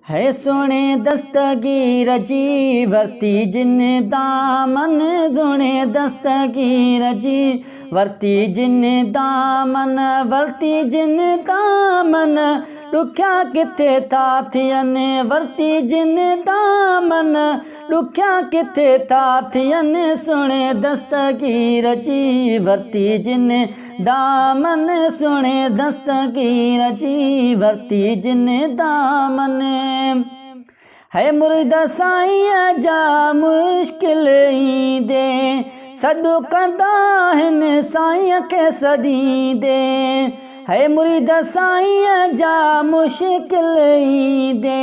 है सुने दस्तगीर जी वरती जिन दामन, सुने दस्तगीर जी वरती जिन दामन, वरती जिन दामन ॾुखिया किथे था थियनि, वरती जिन दामन ॾुखिया किथे था थियनि, सुणे दस्तगीर जी वरती जिन दामन, सुणे दस्तगीर जी वरती जिन दामन। है मुर्द साईं जा मुश्किल ईंदे सॾु कंदा आहिनि साईं खे सॾींदे, है मुर्द साईं जा मुश्किल ईंदे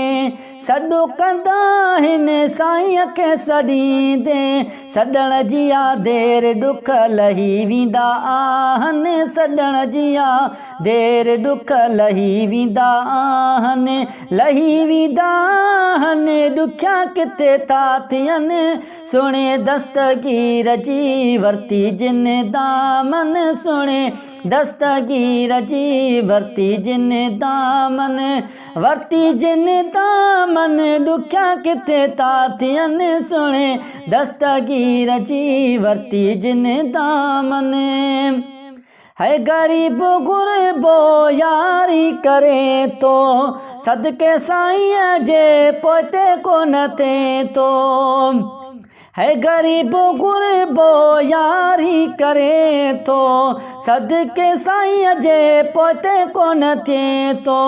सॾु कंदा आहिनि साईं खे सॾींदे, सॾण जी देर ॾुख लही वेंदा आहिनि, सॾण जी देर ॾुख लही वेंदा आहिनि, लही वेंदा आहिनि ॾुखिया किथे था थियनि, सुणे दस्तगीर जी वरती जिन दामन, सुणे दस्तगीर जी वरती जिन दामन, वरती जिन दामन ॾुखिया किथे था थियनि, सुणे दस्तगीर जी वरती जिन दामन। है ग़रीब गुरबो यारी करे तो सदके साईं जे पोते कोन थे तो, है ग़रीब गुरबो यारी करे तो सदके साईं जे पोते कोन थिए तो,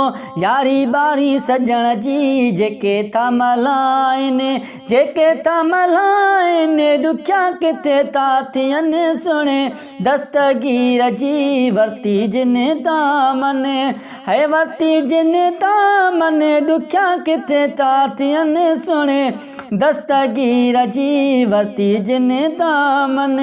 यारी बारी सजण जी जेके था मल्हाइनि, जेके था मल्हाइनि ॾुखिया किथे था थियनि, सुणे दस्तगीर जी वरती जिन दामन, है वरती जिन दामन ॾुखिया किथे था थियनि, सुणे दस्तगीर जी वरती जिन दामन।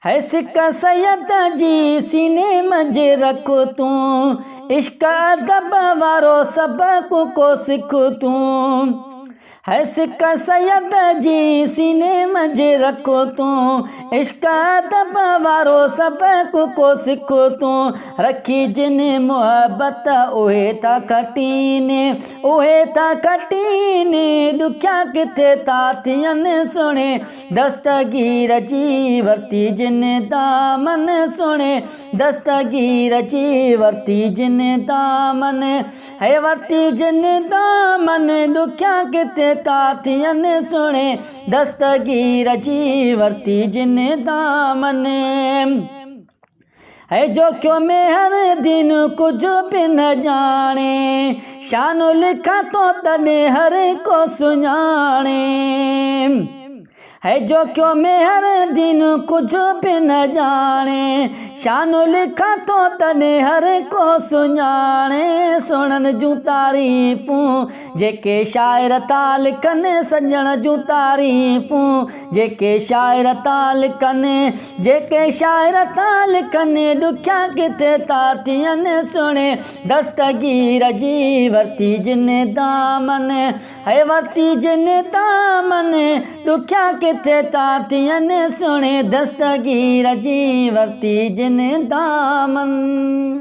है सिक सैयद जी सीने मंझि रख तूं, इश्क अदब वारो सबक को सिख तूं, है सिक सैयद जी सीने मंझि रख तूं, इश्क अदब वारो सबक को सिख तूं, रखी जिन मुहबत उहे था कटीने, उहे था कटीने ॾुखिया किथे था थियनि, सुणे दस्तगीर जी वरती जिन दामन, सुणे दस्तगीर जी वरती जिन दामन, है वरती जिन दामन ॾुखिया किथे था थियनि, सुणे दस्तगीर जी वरती जिन दामन। है जो क्यों में हर दिन कुछ भी न जाने, शान लिखा तो तने हर को सुञाणे, है जो क्यों में हर दिन कुछ भी न जाने, शान लिखा तो तने हर को सुञाणे, सुणन जूं तारीफ़ूं जेके शाइर था लिखनि, सजण जूं तारीफ़ूं जेके शाइर था लिखनि, जेके शाइर था लिखनि ॾुखिया किथे था थियनि, सुणे दस्तगीर जी वरती जिन दामन, है वरती जिन दामन ॾुखिया किथे था थियनि, सुणे दस्तगीर जी वरती जिन दामन।